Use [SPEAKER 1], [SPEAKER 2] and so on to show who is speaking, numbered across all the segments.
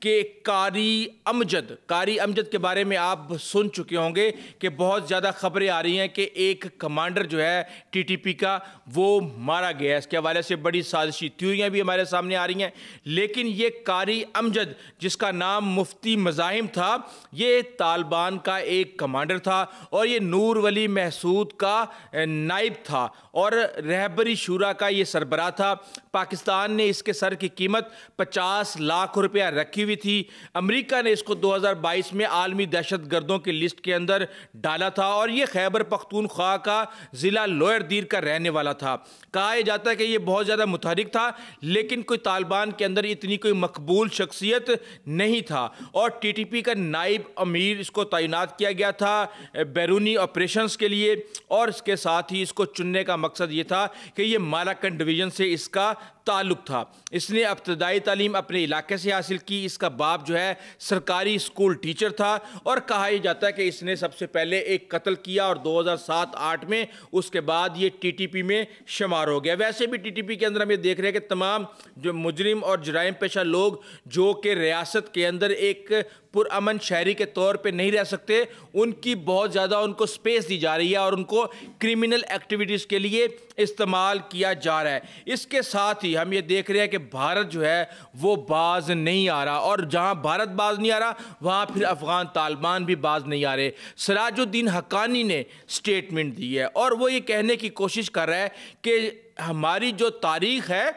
[SPEAKER 1] کہ قاری امجد کے بارے میں آپ سن چکے ہوں گے کہ بہت زیادہ خبریں آ رہی ہیں کہ ایک کمانڈر جو ہے ٹی ٹی پی کا وہ مارا گیا ہے۔ اس کے حوالے سے بڑی سازشی تھیوریاں بھی ہمارے سامنے آ رہی ہیں، لیکن یہ قاری امجد جس کا نام مفتی مزاحم تھا، یہ طالبان کا ایک کمانڈر تھا اور یہ نور ولی محسود کا نائب تھا اور رہبری شورا کا یہ سربراہ تھا۔ پاکستان نے اس کے سر کی قیمت 50 لاکھ روپیہ رکھی ہوئی تھی۔ امریکہ نے اس کو 2022 میں عالمی دہشت گردوں کی لسٹ کے اندر ڈالا تھا اور یہ خیبر پختونخوا کا ضلع لوئر دیر کا رہنے والا تھا۔ کہا یہ جاتا ہے کہ یہ بہت زیادہ متحرک تھا، لیکن کوئی طالبان کے اندر اتنی کوئی مقبول شخصیت نہیں تھا اور ٹی ٹی پی کا نائب امیر اس کو تعینات کیا گیا تھا بیرونی آپریشنز کے لیے، اور اس کے ساتھ ہی اس کو چننے کا مقصد یہ تھا کہ یہ مالاکنڈ ڈویژن سے اس کا تعلق تھا۔ اس نے ابتدائی تعلیم اپنے علاقے سے حاصل کی۔ اس کا باپ جو ہے سرکاری اسکول ٹیچر تھا اور کہا یہ جاتا ہے کہ اس نے سب سے پہلے ایک قتل کیا اور 2007-8 میں اس کے بعد یہ ٹی ٹی پی میں شمار ہو گیا۔ ویسے بھی ٹی ٹی پی کے اندر ہم یہ دیکھ رہے ہیں کہ تمام جو مجرم اور جرائم پیشہ لوگ جو کہ ریاست کے اندر ایک پرامن شہری کے طور پہ نہیں رہ سکتے، ان کی بہت زیادہ ان کو سپیس دی جا رہی ہے اور ان کو کرمنل ایکٹیویٹیز کے لیے استعمال کیا جا رہا ہے۔ اس کے ساتھ ہی ہم یہ دیکھ رہے ہیں کہ بھارت جو ہے وہ باز نہیں آ رہا، اور جہاں بھارت باز نہیں آ رہا وہاں پھر افغان طالبان بھی باز نہیں آ رہے۔ سراج الدین حقانی نے سٹیٹمنٹ دی ہے اور وہ یہ کہنے کی کوشش کر رہا ہے کہ ہماری جو تاریخ ہے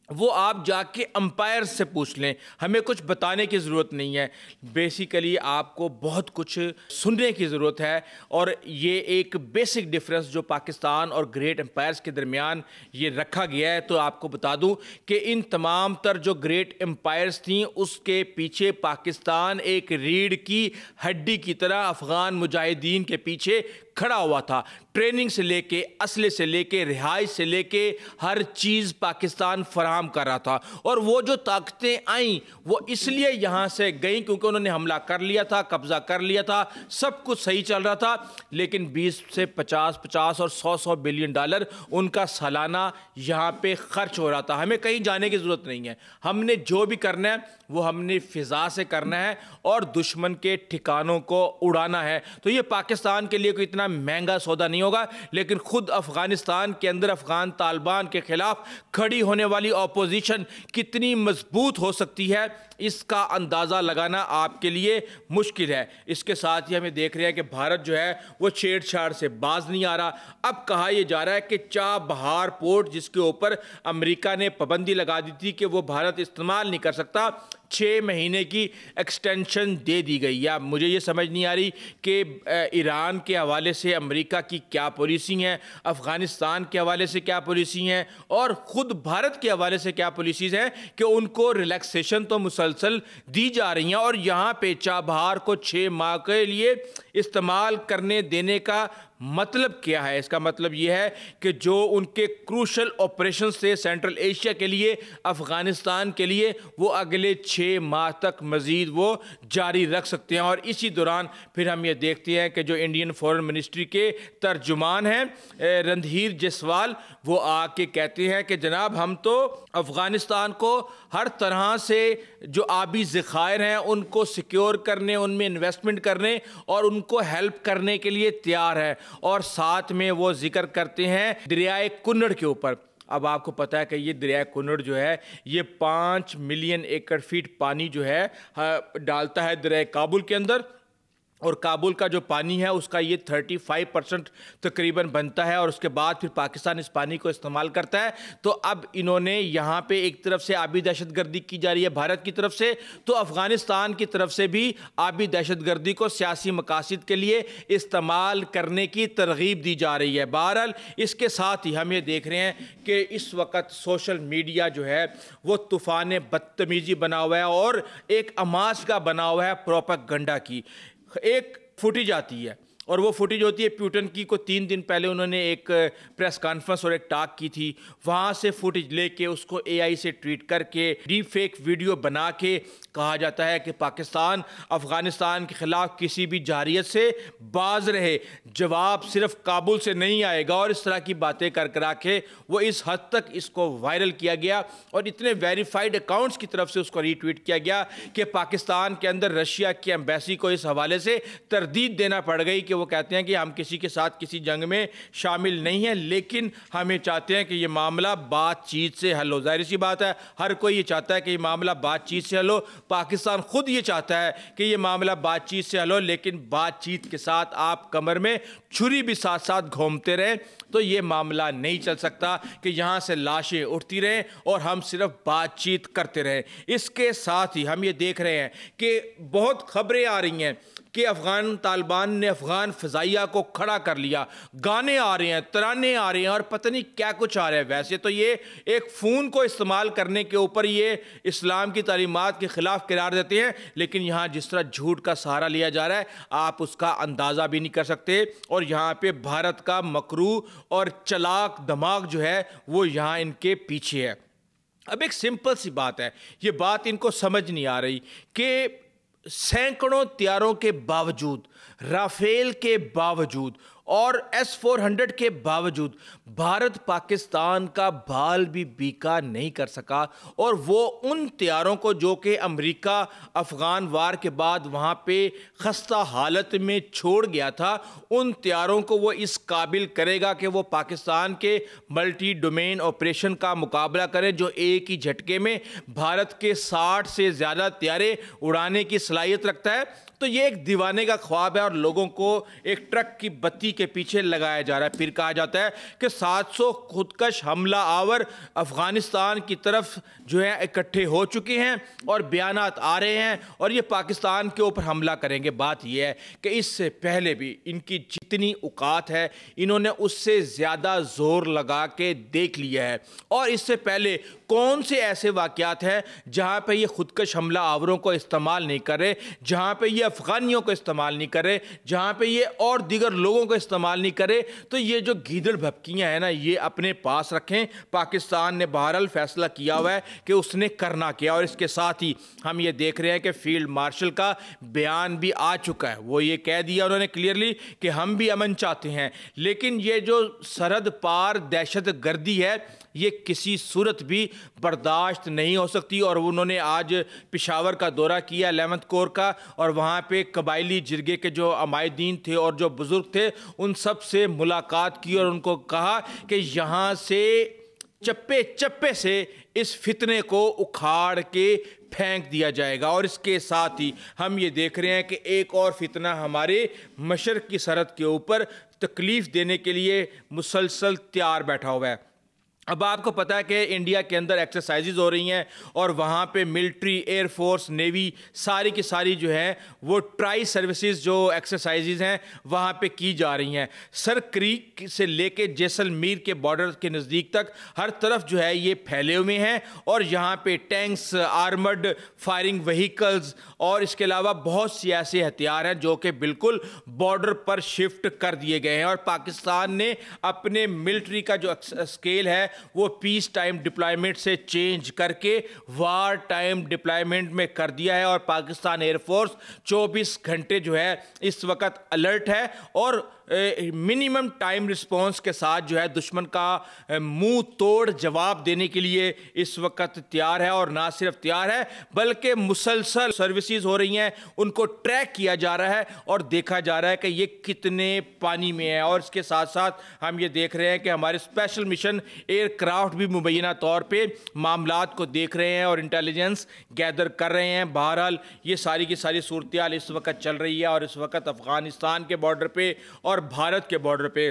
[SPEAKER 1] وہ آپ جا کے امپائر سے پوچھ لیں، ہمیں کچھ بتانے کی ضرورت نہیں ہے۔ بیسیکلی آپ کو بہت کچھ سننے کی ضرورت ہے، اور یہ ایک بیسک ڈیفرنس جو پاکستان اور گریٹ امپائرز کے درمیان یہ رکھا گیا ہے۔ تو آپ کو بتا دوں کہ ان تمام تر جو گریٹ امپائرز تھیں اس کے پیچھے پاکستان ایک ریڑھ کی ہڈی کی طرح افغان مجاہدین کے پیچھے کھڑا ہوا تھا۔ ٹریننگ سے لے کے، اسلحے سے لے کے، رہائش سے لے کے ہر چیز پاکستان فراہم کر رہا تھا، اور وہ جو طاقتیں آئیں وہ اس لیے یہاں سے گئیں کیونکہ انہوں نے حملہ کر لیا تھا، قبضہ کر لیا تھا، سب کچھ صحیح چل رہا تھا، لیکن 20 سے 50 اور 100 بلین ڈالر ان کا سالانہ یہاں پہ خرچ ہو رہا تھا۔ ہمیں کہیں جانے کی ضرورت نہیں ہے، ہم نے جو بھی کرنا ہے وہ ہم نے فضا سے کرنا ہے اور دشمن کے ٹھکانوں کو اڑانا ہے۔ تو یہ پاکستان کے لیے کوئی اتنا مہنگا سودا نہیں ہوگا، لیکن خود افغانستان کے اندر افغان طالبان کے خلاف کھڑی ہونے والی اپوزیشن کتنی مضبوط ہو سکتی ہے اس کا اندازہ لگانا آپ کے لیے مشکل ہے۔ اس کے ساتھ ہی ہمیں دیکھ رہے ہیں کہ بھارت جو ہے وہ چھیڑ چھاڑ سے باز نہیں آ رہا۔ اب کہا یہ جا رہا ہے کہ چابہار پورٹ جس کے اوپر امریکہ نے پابندی لگا دی تھی کہ وہ بھارت استعمال نہیں کر سکتا، 6 مہینے کی ایکسٹینشن دے دی گئی ہے۔ مجھے یہ سمجھ نہیں آ رہی کہ ایران کے حوالے سے امریکہ کی کیا پالیسی ہیں، افغانستان کے حوالے سے کیا پالیسی ہیں، اور خود بھارت کے حوالے سے کیا پالیسیز ہیں کہ ان کو ریلیکسیشن تو مسلسل دی جا رہی ہیں، اور یہاں پہ چابہار کو 6 ماہ کے لیے استعمال کرنے دینے کا مطلب کیا ہے؟ اس کا مطلب یہ ہے کہ جو ان کے کروشل آپریشنز تھے سینٹرل ایشیا کے لیے، افغانستان کے لیے، وہ اگلے 6 ماہ تک مزید وہ جاری رکھ سکتے ہیں۔ اور اسی دوران پھر ہم یہ دیکھتے ہیں کہ جو انڈین فورن منسٹری کے ترجمان ہیں رندھیر جیسوال، وہ آ کے کہتے ہیں کہ جناب ہم تو افغانستان کو ہر طرح سے جو آبی ذخائر ہیں ان کو سیکیور کرنے، ان میں انویسٹمنٹ کرنے اور ان کو ہیلپ کرنے کے لیے تیار ہے، اور ساتھ میں وہ ذکر کرتے ہیں دریائے کنڑ کے اوپر۔ اب آپ کو پتا ہے کہ یہ دریائے کنڑ جو ہے یہ 5 ملین ایکڑ فیٹ پانی جو ہے ڈالتا ہے دریائے کابل کے اندر، اور کابل کا جو پانی ہے اس کا یہ 35% تقریباً بنتا ہے، اور اس کے بعد پھر پاکستان اس پانی کو استعمال کرتا ہے۔ تو اب انہوں نے یہاں پہ ایک طرف سے آبی دہشت گردی کی جا رہی ہے بھارت کی طرف سے، تو افغانستان کی طرف سے بھی آبی دہشت گردی کو سیاسی مقاصد کے لیے استعمال کرنے کی ترغیب دی جا رہی ہے۔ بہرحال اس کے ساتھ ہی ہم یہ دیکھ رہے ہیں کہ اس وقت سوشل میڈیا جو ہے وہ طوفان بدتمیزی بنا ہوا ہے اور ایک اماج کا بنا ہوا ہے پروپیگنڈا کی۔ ایک فوٹیج آتی ہے اور وہ فوٹیج ہوتی ہے پیوٹن کی کو 3 دن پہلے انہوں نے ایک پریس کانفرنس اور ایک ٹاک کی تھی، وہاں سے فوٹیج لے کے اس کو اے آئی سے ٹویٹ کر کے ڈیپ فیک ویڈیو بنا کے کہا جاتا ہے کہ پاکستان افغانستان کے خلاف کسی بھی جارحیت سے باز رہے، جواب صرف کابل سے نہیں آئے گا، اور اس طرح کی باتیں کر کرا کے وہ اس حد تک اس کو وائرل کیا گیا اور اتنے ویریفائڈ اکاؤنٹس کی طرف سے اس کو ری ٹویٹ کیا گیا کہ پاکستان کے اندر رشیا کی ایمبیسی کو اس حوالے سے تردید دینا پڑ گئی کہ وہ کہتے ہیں کہ ہم کسی کے ساتھ کسی جنگ میں شامل نہیں ہیں، لیکن ہمیں چاہتے ہیں کہ یہ معاملہ بات چیت سے حل ہو۔ ظاہر سی بات ہے، ہر کوئی یہ چاہتا ہے کہ یہ معاملہ بات چیت سے حل ہو، پاکستان خود یہ چاہتا ہے کہ یہ معاملہ بات چیت سے حل ہو، لیکن بات چیت کے ساتھ آپ کمر میں چھری بھی ساتھ ساتھ گھومتے رہیں تو یہ معاملہ نہیں چل سکتا کہ یہاں سے لاشیں اٹھتی رہیں اور ہم صرف بات چیت کرتے رہیں۔ اس کے ساتھ ہی ہم یہ دیکھ رہے ہیں کہ بہت خبریں آ رہی ہیں کہ افغان طالبان نے افغان فضائیہ کو کھڑا کر لیا، گانے آ رہے ہیں، ترانے آ رہے ہیں اور پتہ نہیں کیا کچھ آ رہا ہے۔ ویسے تو یہ ایک فون کو استعمال کرنے کے اوپر یہ اسلام کی تعلیمات کے خلاف قرار دیتے ہیں، لیکن یہاں جس طرح جھوٹ کا سہارا لیا جا رہا ہے آپ اس کا اندازہ بھی نہیں کر سکتے، اور یہاں پہ بھارت کا مکرو اور چلاک دماغ جو ہے وہ یہاں ان کے پیچھے ہے۔ اب ایک سمپل سی بات ہے، یہ بات ان کو سمجھ نہیں آ رہی کہ سینکڑوں طیاروں کے باوجود، رافیل کے باوجود اور S-400 کے باوجود بھارت پاکستان کا بال بھی بیکا نہیں کر سکا، اور وہ ان طیاروں کو جو کہ امریکہ افغان وار کے بعد وہاں پہ خستہ حالت میں چھوڑ گیا تھا، ان طیاروں کو وہ اس قابل کرے گا کہ وہ پاکستان کے ملٹی ڈومین آپریشن کا مقابلہ کریں جو ایک ہی جھٹکے میں بھارت کے 60 سے زیادہ طیارے اڑانے کی صلاحیت رکھتا ہے۔ تو یہ ایک دیوانے کا خواب ہے اور لوگوں کو ایک ٹرک کی بتی کے پیچھے لگایا جا رہا ہے۔ پھر کہا جاتا ہے کہ 700 خودکش حملہ آور افغانستان کی طرف جو ہے اکٹھے ہو چکے ہیں اور بیانات آ رہے ہیں اور یہ پاکستان کے اوپر حملہ کریں گے۔ بات یہ ہے کہ اس سے پہلے بھی ان کی جتنی اوقات ہے انہوں نے اس سے زیادہ زور لگا کے دیکھ لیا ہے، اور اس سے پہلے کون سے ایسے واقعات ہیں جہاں پہ یہ خودکش حملہ آوروں کو استعمال نہیں کر رہے، جہاں پہ یہ افغانیوں کو استعمال نہیں کرے، جہاں پہ یہ اور دیگر لوگوں کو استعمال نہیں کرے۔ تو یہ جو گیدڑ بھپکیاں ہیں نا یہ اپنے پاس رکھیں۔ پاکستان نے بہرحال فیصلہ کیا ہوا ہے کہ اس نے کرنا کیا، اور اس کے ساتھ ہی ہم یہ دیکھ رہے ہیں کہ فیلڈ مارشل کا بیان بھی آ چکا ہے۔ وہ یہ کہہ دیا انہوں نے کلیئرلی کہ ہم بھی امن چاہتے ہیں، لیکن یہ جو سرحد پار دہشت گردی ہے یہ کسی صورت بھی برداشت نہیں ہو سکتی۔ اور انہوں نے آج پشاور کا دورہ کیا 11th کور کا، اور وہاں پہ قبائلی جرگے کے جو عمائدین تھے اور جو بزرگ تھے ان سب سے ملاقات کی اور ان کو کہا کہ یہاں سے چپے چپے سے اس فتنے کو اکھاڑ کے پھینک دیا جائے گا۔ اور اس کے ساتھ ہی ہم یہ دیکھ رہے ہیں کہ ایک اور فتنہ ہمارے مشرق کی سرحد کے اوپر تکلیف دینے کے لیے مسلسل تیار بیٹھا ہوا ہے۔ اب آپ کو پتا ہے کہ انڈیا کے اندر ایکسرسائزز ہو رہی ہیں اور وہاں پہ ملٹری، ایئر فورس، نیوی ساری کی ساری جو ہے وہ ٹرائی سروسز جو ایکسرسائزز ہیں وہاں پہ کی جا رہی ہیں۔ سر کریک سے لے کے جیسلمیر کے بارڈر کے نزدیک تک ہر طرف جو ہے یہ پھیلے ہوئے ہیں، اور یہاں پہ ٹینکس، آرمرڈ فائرنگ وہیکلز اور اس کے علاوہ بہت سی ایسے ہتھیار ہیں جو کہ بالکل بارڈر پر شفٹ کر دیے گئے ہیں، اور پاکستان نے اپنے ملٹری کا جو اسکیل ہے وہ پیس ٹائم ڈپلائمنٹ سے چینج کر کے وار ٹائم ڈپلائمنٹ میں کر دیا ہے، اور پاکستان ایئر فورس 24 گھنٹے جو ہے اس وقت الرٹ ہے اور منیمم ٹائم رسپانس کے ساتھ جو ہے دشمن کا منہ توڑ جواب دینے کے لیے اس وقت تیار ہے، اور نہ صرف تیار ہے بلکہ مسلسل سروسز ہو رہی ہیں، ان کو ٹریک کیا جا رہا ہے اور دیکھا جا رہا ہے کہ یہ کتنے پانی میں ہے۔ اور اس کے ساتھ ساتھ ہم یہ دیکھ رہے ہیں کہ ہمارے اسپیشل مشن ایئر کرافٹ بھی مبینہ طور پہ معاملات کو دیکھ رہے ہیں اور انٹیلیجنس گیدر کر رہے ہیں۔ بہرحال یہ ساری کی ساری صورتحال اس وقت چل رہی ہے، اور اس وقت افغانستان کے بارڈر پہ اور بھارت کے بارڈر پہ